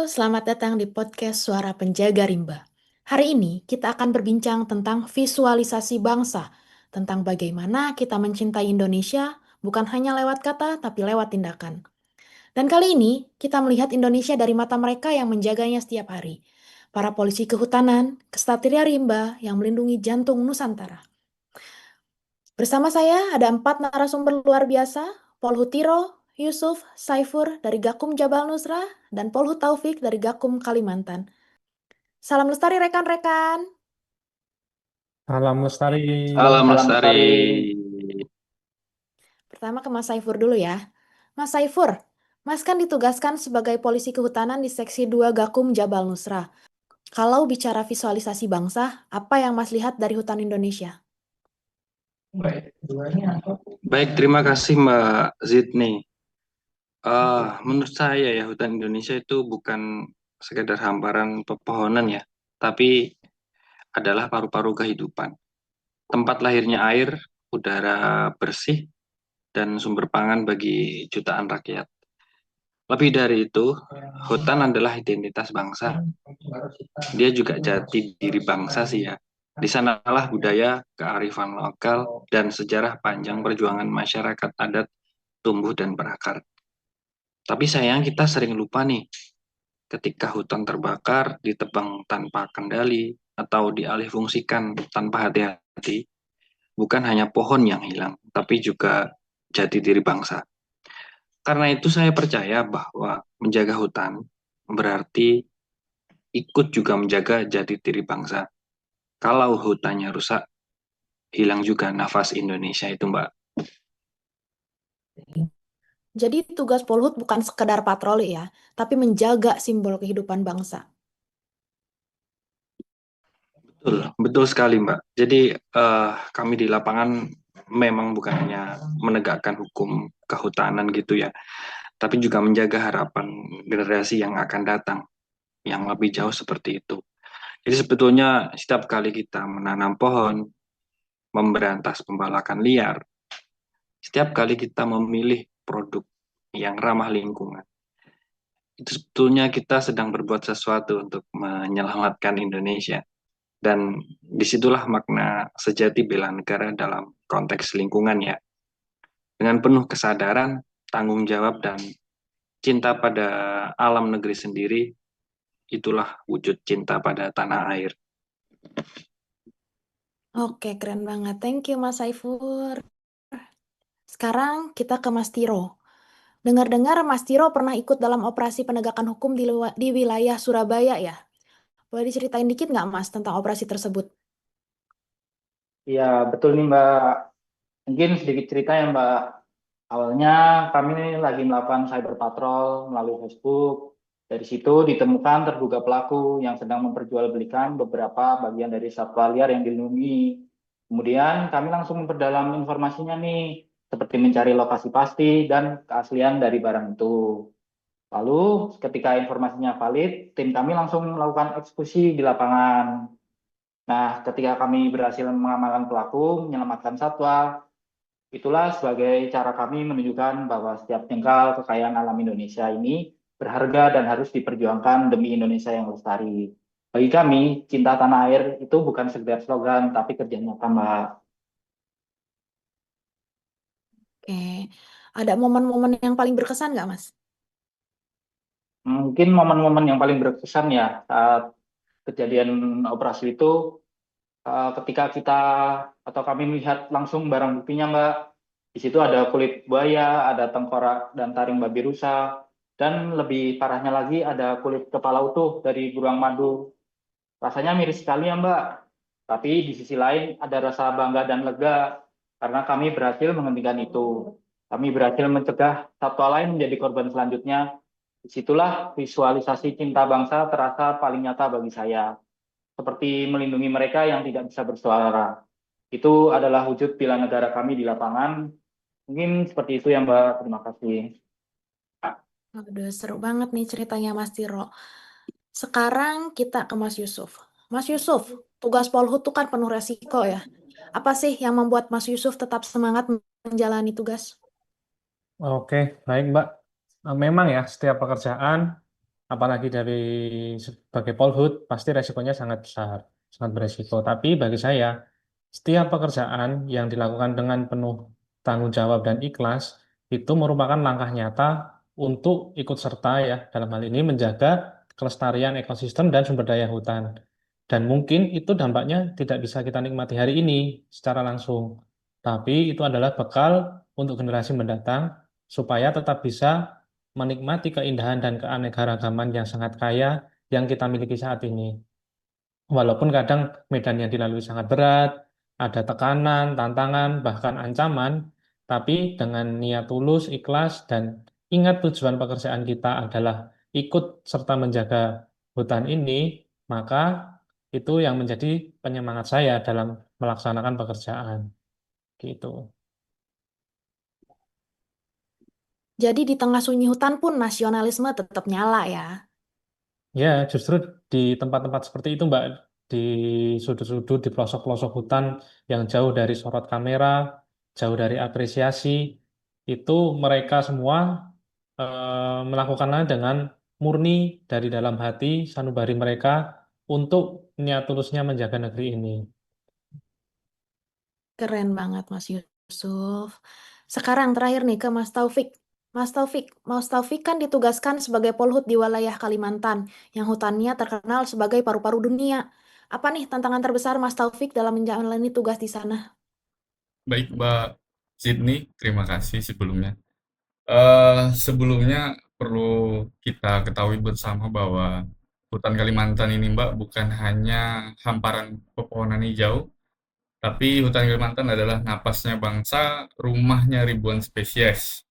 selamat datang di podcast Suara Penjaga Rimba. Hari ini kita akan berbincang tentang visualisasi bangsa, tentang bagaimana kita mencintai Indonesia bukan hanya lewat kata tapi lewat tindakan. Dan kali ini kita melihat Indonesia dari mata mereka yang menjaganya setiap hari. Para polisi kehutanan, Kesatria Rimba yang melindungi jantung Nusantara. Bersama saya ada 4 narasumber luar biasa, Polhutiro, Yusuf, Saifur dari Gakum Jabal Nusra, dan Polhut Taufik dari Gakum Kalimantan. Salam lestari rekan-rekan. Salam Lestari. Salam Salam Lestari. Lestari. Pertama ke Mas Saifur dulu ya. Mas Saifur, Mas kan ditugaskan sebagai polisi kehutanan di Seksi 2 Gakum Jabal Nusra. Kalau bicara visualisasi bangsa, apa yang Mas lihat dari hutan Indonesia? Baik, terima kasih Mbak Zidni. Menurut saya ya hutan Indonesia itu bukan sekedar hamparan pepohonan ya, tapi adalah paru-paru kehidupan. Tempat lahirnya air, udara bersih, dan sumber pangan bagi jutaan rakyat. Lebih dari itu, hutan adalah identitas bangsa. Dia juga jati diri bangsa sih ya. Di sanalah budaya, kearifan lokal, dan sejarah panjang perjuangan masyarakat adat tumbuh dan berakar. Tapi sayang kita sering lupa nih, ketika hutan terbakar, ditebang tanpa kendali, atau dialihfungsikan tanpa hati-hati, bukan hanya pohon yang hilang, tapi juga jati diri bangsa. Karena itu saya percaya bahwa menjaga hutan berarti ikut juga menjaga jati diri bangsa. Kalau hutannya rusak, hilang juga nafas Indonesia itu, Mbak. Jadi tugas Polhut bukan sekedar patroli ya, tapi menjaga simbol kehidupan bangsa. Betul, betul sekali, Mbak. Jadi kami di lapangan memang bukan hanya menegakkan hukum kehutanan gitu ya, tapi juga menjaga harapan generasi yang akan datang, yang lebih jauh seperti itu. Jadi sebetulnya setiap kali kita menanam pohon, memberantas pembalakan liar, setiap kali kita memilih produk yang ramah lingkungan, itu sebetulnya kita sedang berbuat sesuatu untuk menyelamatkan Indonesia. Dan disitulah makna sejati bela negara dalam konteks lingkungan ya. Dengan penuh kesadaran, tanggung jawab, dan cinta pada alam negeri sendiri, itulah wujud cinta pada tanah air. Oke, keren banget. Thank you, Mas Saifur. Sekarang kita ke Mas Tiro. Dengar-dengar Mas Tiro pernah ikut dalam operasi penegakan hukum di wilayah Surabaya ya? Boleh diceritain dikit nggak Mas tentang operasi tersebut? Ya, betul nih Mbak. Mungkin sedikit cerita ya Mbak. Awalnya kami lagi melakukan cyber patrol melalui Facebook. Dari situ ditemukan terduga pelaku yang sedang memperjualbelikan beberapa bagian dari satwa liar yang dilindungi. Kemudian kami langsung memperdalam informasinya nih, seperti mencari lokasi pasti dan keaslian dari barang itu. Lalu ketika informasinya valid, tim kami langsung melakukan eksekusi di lapangan. Nah, ketika kami berhasil mengamankan pelaku, menyelamatkan satwa, itulah sebagai cara kami menunjukkan bahwa setiap jengkal kekayaan alam Indonesia ini berharga dan harus diperjuangkan demi Indonesia yang lestari. Bagi kami, cinta tanah air itu bukan sekedar slogan, tapi kerja nyata, Mbak. Oke, ada momen-momen yang paling berkesan nggak Mas? Mungkin momen-momen yang paling berkesan ya saat kejadian operasi itu, ketika kita atau kami melihat langsung barang buktinya, Mbak. Di situ ada kulit buaya, ada tengkorak dan taring babi rusa, dan lebih parahnya lagi ada kulit kepala utuh dari beruang madu. Rasanya miris sekali ya, Mbak. Tapi di sisi lain ada rasa bangga dan lega karena kami berhasil menghentikan itu. Kami berhasil mencegah satwa lain menjadi korban selanjutnya. Disitulah visualisasi cinta bangsa terasa paling nyata bagi saya. Seperti melindungi mereka yang tidak bisa bersuara. Itu adalah wujud bela negara kami di lapangan. Mungkin seperti itu ya Mbak. Terima kasih. Udah seru banget nih ceritanya Mas Tiro. Sekarang kita ke Mas Yusuf. Mas Yusuf, tugas Polhut tuh kan penuh resiko ya. Apa sih yang membuat Mas Yusuf tetap semangat menjalani tugas? Oke, baik Mbak. Memang ya, setiap pekerjaan apalagi dari sebagai polhut, pasti resikonya sangat besar, sangat beresiko. Tapi bagi saya, setiap pekerjaan yang dilakukan dengan penuh tanggung jawab dan ikhlas itu merupakan langkah nyata untuk ikut serta ya dalam hal ini menjaga kelestarian ekosistem dan sumber daya hutan. Dan mungkin itu dampaknya tidak bisa kita nikmati hari ini secara langsung, tapi itu adalah bekal untuk generasi mendatang supaya tetap bisa menikmati keindahan dan keanekaragaman yang sangat kaya yang kita miliki saat ini. Walaupun kadang medan yang dilalui sangat berat, ada tekanan, tantangan, bahkan ancaman, tapi dengan niat tulus, ikhlas, dan ingat tujuan pekerjaan kita adalah ikut serta menjaga hutan ini, maka itu yang menjadi penyemangat saya dalam melaksanakan pekerjaan. Gitu. Jadi di tengah sunyi hutan pun nasionalisme tetap nyala ya. Ya, justru di tempat-tempat seperti itu, Mbak, di sudut-sudut, di pelosok-pelosok hutan yang jauh dari sorot kamera, jauh dari apresiasi, itu mereka semua melakukannya dengan murni dari dalam hati sanubari mereka untuk niat tulusnya menjaga negeri ini. Keren banget Mas Yusuf. Sekarang terakhir nih ke Mas Taufik. Mas Taufik kan ditugaskan sebagai polhut di wilayah Kalimantan yang hutannya terkenal sebagai paru-paru dunia. Apa nih tantangan terbesar Mas Taufik dalam menjalani tugas di sana? Baik, Mbak Sydney, terima kasih sebelumnya. Sebelumnya perlu kita ketahui bersama bahwa hutan Kalimantan ini, Mbak, bukan hanya hamparan pepohonan hijau, tapi hutan Kalimantan adalah napasnya bangsa, rumahnya ribuan spesies.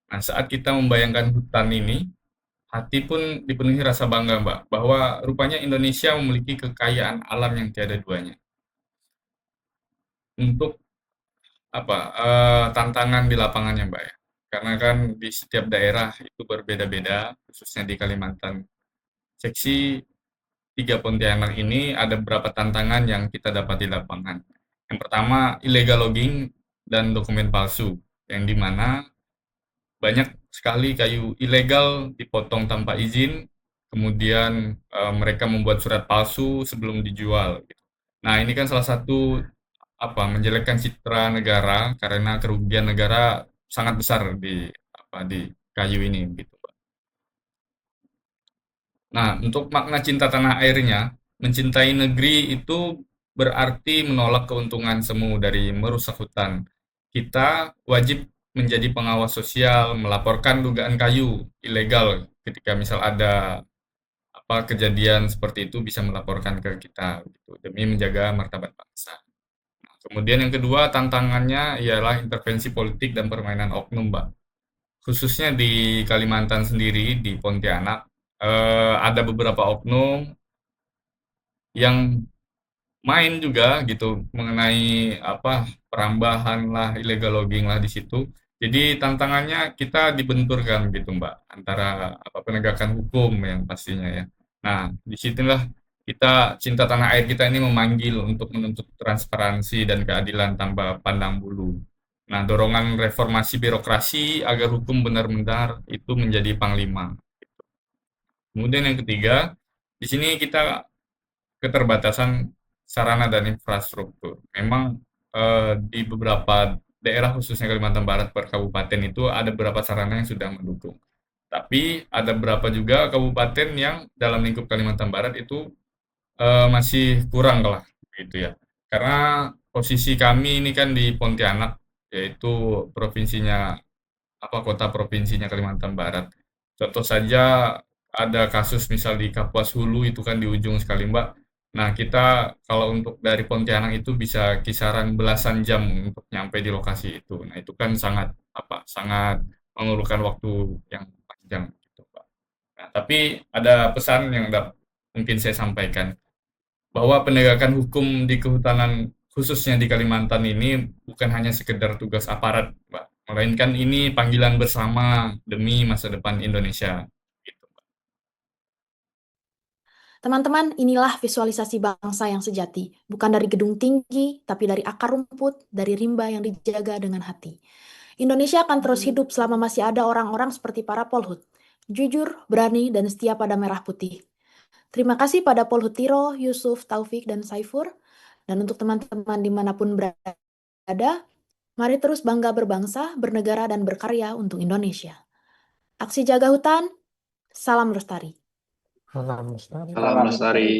Nah, saat kita membayangkan hutan ini, hati pun dipenuhi rasa bangga, Mbak, bahwa rupanya Indonesia memiliki kekayaan alam yang tiada duanya. Untuk tantangan di lapangannya, Mbak, ya. Karena kan di setiap daerah itu berbeda-beda, khususnya di Kalimantan. Seksi 3 Pontianak ini ada beberapa tantangan yang kita dapat di lapangan. Yang pertama, illegal logging dan dokumen palsu, yang di mana banyak sekali kayu ilegal dipotong tanpa izin, kemudian mereka membuat surat palsu sebelum dijual. Nah, ini kan salah satu menjelekkan citra negara karena kerugian negara sangat besar di kayu ini gitu, Pak. Nah, untuk makna cinta tanah airnya, mencintai negeri itu berarti menolak keuntungan semu dari merusak hutan. Kita wajib menjadi pengawas sosial, melaporkan dugaan kayu ilegal ketika misal ada kejadian seperti itu bisa melaporkan ke kita gitu, demi menjaga martabat bangsa. Kemudian yang kedua tantangannya ialah intervensi politik dan permainan oknum, Mbak. Khususnya di Kalimantan sendiri, di Pontianak, ada beberapa oknum yang main juga gitu mengenai perambahan lah, illegal logging lah di situ. Jadi tantangannya kita dibenturkan gitu, Mbak, antara penegakan hukum yang pastinya ya. Nah, disitulah kita cinta tanah air kita ini memanggil untuk menuntut transparansi dan keadilan tanpa pandang bulu. Nah, dorongan reformasi birokrasi agar hukum benar-benar itu menjadi panglima. Kemudian yang ketiga, di sini kita keterbatasan sarana dan infrastruktur. Memang di beberapa daerah khususnya Kalimantan Barat per kabupaten itu ada beberapa sarana yang sudah mendukung. Tapi ada beberapa juga kabupaten yang dalam lingkup Kalimantan Barat itu masih kurang lah gitu ya. Karena posisi kami ini kan di Pontianak, yaitu provinsinya kota provinsinya Kalimantan Barat. Contoh saja ada kasus misal di Kapuas Hulu itu kan di ujung sekali, Mbak. Nah, kita kalau untuk dari Pontianak itu bisa kisaran belasan jam untuk nyampe di lokasi itu. Nah, itu kan sangat memerlukan waktu yang panjang gitu, Pak. Nah, tapi ada pesan yang mungkin saya sampaikan bahwa penegakan hukum di kehutanan khususnya di Kalimantan ini bukan hanya sekedar tugas aparat, Mbak, melainkan ini panggilan bersama demi masa depan Indonesia. Teman-teman, inilah visualisasi bangsa yang sejati. Bukan dari gedung tinggi, tapi dari akar rumput, dari rimba yang dijaga dengan hati. Indonesia akan terus hidup selama masih ada orang-orang seperti para polhut. jujur, berani, dan setia pada merah putih. Terima kasih pada Paul Hutiro, Yusuf, Taufik, dan Saifur. Dan untuk teman-teman dimanapun berada, mari terus bangga berbangsa, bernegara, dan berkarya untuk Indonesia. Aksi jaga hutan, salam lestari. Salam lestari. Salam lestari.